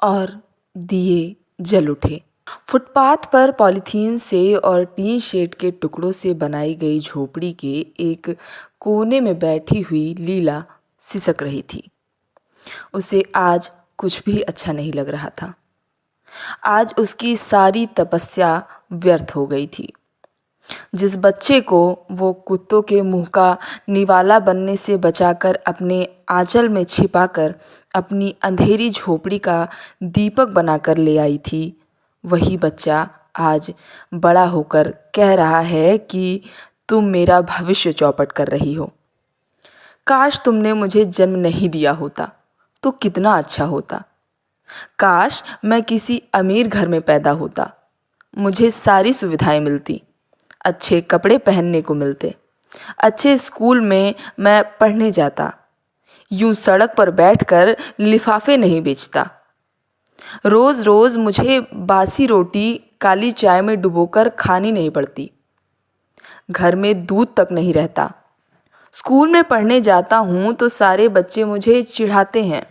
और दिए जल उठे। फुटपाथ पर पॉलीथीन से और टीन शेड के टुकड़ों से बनाई गई झोपड़ी के एक कोने में बैठी हुई लीला सिसक रही थी। उसे आज कुछ भी अच्छा नहीं लग रहा था। आज उसकी सारी तपस्या व्यर्थ हो गई थी। जिस बच्चे को वो कुत्तों के मुंह का निवाला बनने से बचाकर अपने आंचल में छिपाकर अपनी अंधेरी झोपड़ी का दीपक बनाकर ले आई थी, वही बच्चा आज बड़ा होकर कह रहा है कि तुम मेरा भविष्य चौपट कर रही हो। काश तुमने मुझे जन्म नहीं दिया होता तो कितना अच्छा होता। काश मैं किसी अमीर घर में पैदा होता, मुझे सारी सुविधाएं मिलती, अच्छे कपड़े पहनने को मिलते, अच्छे स्कूल में मैं पढ़ने जाता, यूं सड़क पर बैठकर लिफाफे नहीं बेचता। रोज़ रोज़ मुझे बासी रोटी काली चाय में डुबोकर खानी नहीं पड़ती। घर में दूध तक नहीं रहता। स्कूल में पढ़ने जाता हूँ तो सारे बच्चे मुझे चिढ़ाते हैं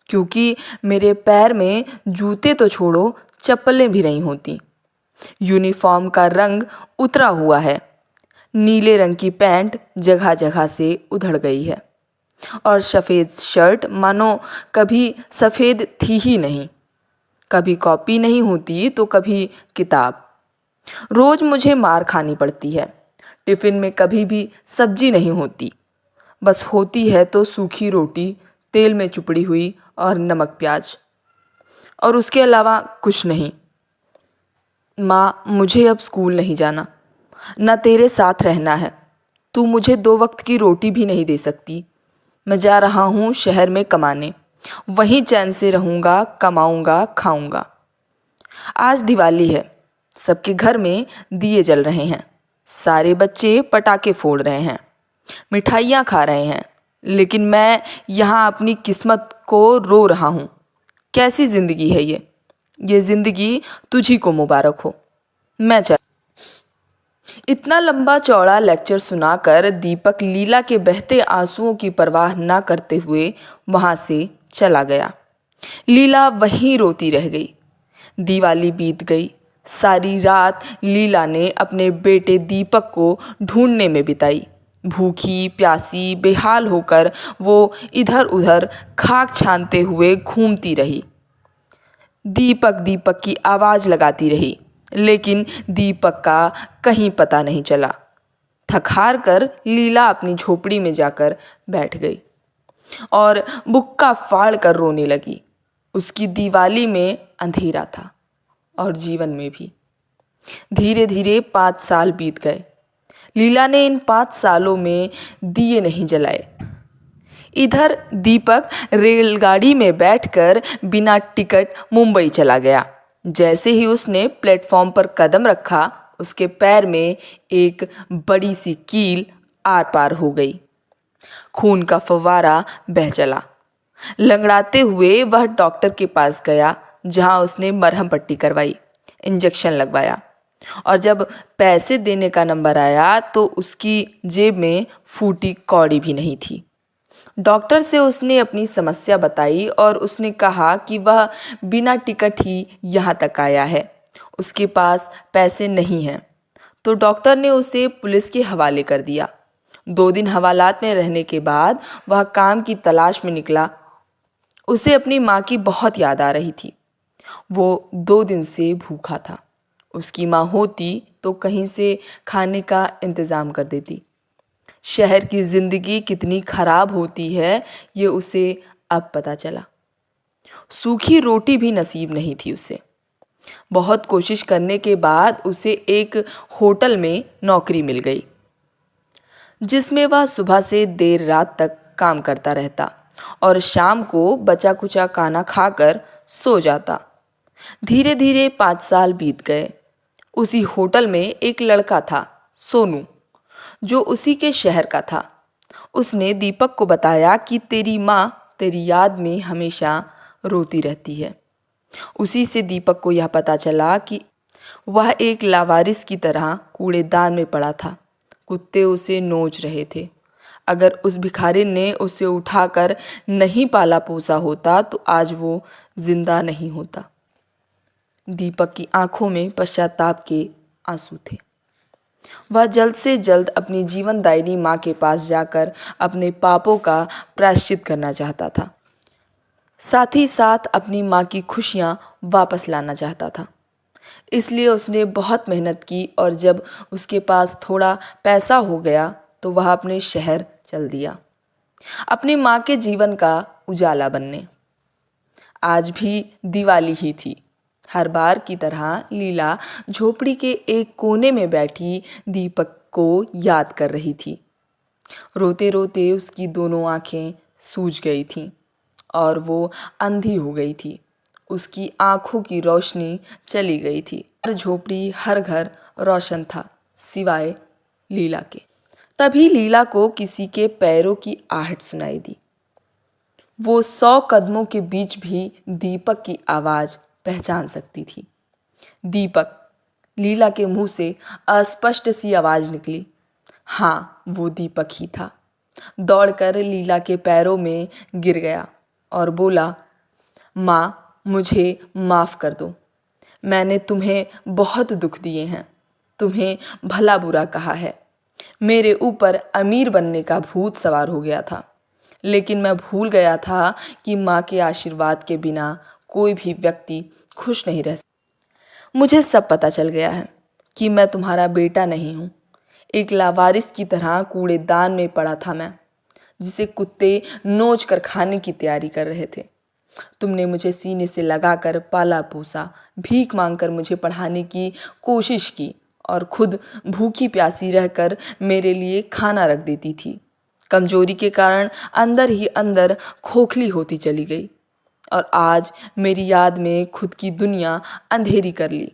क्योंकि मेरे पैर में जूते तो छोड़ो चप्पलें भी नहीं होती। यूनिफॉर्म का रंग उतरा हुआ है, नीले रंग की पैंट जगह जगह से उधड़ गई है और सफ़ेद शर्ट मानो कभी सफ़ेद थी ही नहीं। कभी कॉपी नहीं होती तो कभी किताब। रोज़ मुझे मार खानी पड़ती है। टिफ़िन में कभी भी सब्जी नहीं होती, बस होती है तो सूखी रोटी तेल में चुपड़ी हुई और नमक प्याज, और उसके अलावा कुछ नहीं। माँ, मुझे अब स्कूल नहीं जाना, न तेरे साथ रहना है। तू मुझे 2 वक्त की रोटी भी नहीं दे सकती। मैं जा रहा हूँ शहर में कमाने, वहीं चैन से रहूँगा, कमाऊँगा, खाऊँगा। आज दिवाली है, सबके घर में दिए जल रहे हैं, सारे बच्चे पटाखे फोड़ रहे हैं, मिठाइयाँ खा रहे हैं, लेकिन मैं यहाँ अपनी किस्मत को रो रहा हूँ। कैसी ज़िंदगी है ये ज़िंदगी तुझी को मुबारक हो। मैं चल। इतना लंबा चौड़ा लेक्चर सुनाकर दीपक लीला के बहते आंसुओं की परवाह न करते हुए वहाँ से चला गया। लीला वहीं रोती रह गई। दिवाली बीत गई। सारी रात लीला ने अपने बेटे दीपक को ढूंढने में बिताई। भूखी प्यासी बेहाल होकर वो इधर उधर खाक छानते हुए घूमती रही। दीपक दीपक की आवाज़ लगाती रही, लेकिन दीपक का कहीं पता नहीं चला। थक हार कर लीला अपनी झोपड़ी में जाकर बैठ गई और बुक्का फाड़ कर रोने लगी। उसकी दिवाली में अंधेरा था और जीवन में भी। धीरे धीरे 5 साल बीत गए। लीला ने इन 5 सालों में दिए नहीं जलाए। इधर दीपक रेलगाड़ी में बैठकर बिना टिकट मुंबई चला गया। जैसे ही उसने प्लेटफॉर्म पर कदम रखा, उसके पैर में एक बड़ी सी कील आर पार हो गई। खून का फव्वारा बह चला। लंगड़ाते हुए वह डॉक्टर के पास गया, जहां उसने मरहम पट्टी करवाई, इंजेक्शन लगवाया, और जब पैसे देने का नंबर आया तो उसकी जेब में फूटी कौड़ी भी नहीं थी। डॉक्टर से उसने अपनी समस्या बताई और उसने कहा कि वह बिना टिकट ही यहाँ तक आया है, उसके पास पैसे नहीं हैं। तो डॉक्टर ने उसे पुलिस के हवाले कर दिया। 2 दिन हवालात में रहने के बाद वह काम की तलाश में निकला। उसे अपनी माँ की बहुत याद आ रही थी। वो 2 दिन से भूखा था। उसकी माँ होती तो कहीं से खाने का इंतज़ाम कर देती। शहर की ज़िंदगी कितनी ख़राब होती है ये उसे अब पता चला। सूखी रोटी भी नसीब नहीं थी उसे। बहुत कोशिश करने के बाद उसे एक होटल में नौकरी मिल गई, जिसमें वह सुबह से देर रात तक काम करता रहता और शाम को बचा कुचा खाना खाकर सो जाता। धीरे धीरे 5 साल बीत गए। उसी होटल में एक लड़का था, सोनू, जो उसी के शहर का था। उसने दीपक को बताया कि तेरी माँ तेरी याद में हमेशा रोती रहती है। उसी से दीपक को यह पता चला कि वह एक लावारिस की तरह कूड़ेदान में पड़ा था। कुत्ते उसे नोच रहे थे। अगर उस भिखारी ने उसे उठाकर नहीं पाला पोसा होता तो आज वो जिंदा नहीं होता। दीपक की आंखों में पश्चाताप के आंसू थे। वह जल्द से जल्द अपनी जीवनदायिनी माँ के पास जाकर अपने पापों का प्रायश्चित करना चाहता था। साथ ही साथ अपनी माँ की खुशियाँ वापस लाना चाहता था। इसलिए उसने बहुत मेहनत की और जब उसके पास थोड़ा पैसा हो गया तो वह अपने शहर चल दिया, अपनी माँ के जीवन का उजाला बनने। आज भी दिवाली ही थी। हर बार की तरह लीला झोपड़ी के एक कोने में बैठी दीपक को याद कर रही थी। रोते रोते उसकी दोनों आंखें सूज गई थीं और वो अंधी हो गई थी। उसकी आंखों की रोशनी चली गई थी। हर झोपड़ी, हर घर रोशन था सिवाय लीला के। तभी लीला को किसी के पैरों की आहट सुनाई दी। वो 100 कदमों के बीच भी दीपक की आवाज़ पहचान सकती थी। दीपक। लीला के मुंह से अस्पष्ट सी आवाज़ निकली। हाँ, वो दीपक ही था। दौड़कर लीला के पैरों में गिर गया और बोला, माँ, मुझे माफ़ कर दो। मैंने तुम्हें बहुत दुख दिए हैं, तुम्हें भला बुरा कहा है। मेरे ऊपर अमीर बनने का भूत सवार हो गया था, लेकिन मैं भूल गया था कि माँ के आशीर्वाद के बिना कोई भी व्यक्ति खुश नहीं रह सकता। मुझे सब पता चल गया है कि मैं तुम्हारा बेटा नहीं हूँ। एक लावारिस की तरह कूड़ेदान में पड़ा था मैं, जिसे कुत्ते नोच कर खाने की तैयारी कर रहे थे। तुमने मुझे सीने से लगाकर पाला पोसा, भीख मांगकर मुझे पढ़ाने की कोशिश की और खुद भूखी प्यासी रहकर मेरे लिए खाना रख देती थी। कमजोरी के कारण अंदर ही अंदर खोखली होती चली गई और आज मेरी याद में खुद की दुनिया अंधेरी कर ली।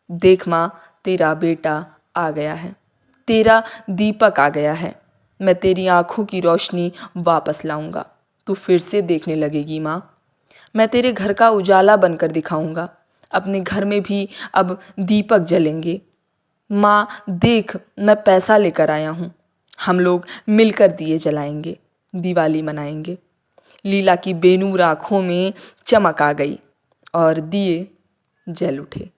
देख माँ, तेरा बेटा आ गया है, तेरा दीपक आ गया है। मैं तेरी आंखों की रोशनी वापस लाऊंगा। तू फिर से देखने लगेगी माँ। मैं तेरे घर का उजाला बनकर दिखाऊंगा। अपने घर में भी अब दीपक जलेंगे। माँ देख, मैं पैसा लेकर आया हूँ। हम लोग मिलकर दिए जलाएंगे, दिवाली मनाएंगे। लीला की बेनूर आँखों में चमक आ गई और दिए जल उठे।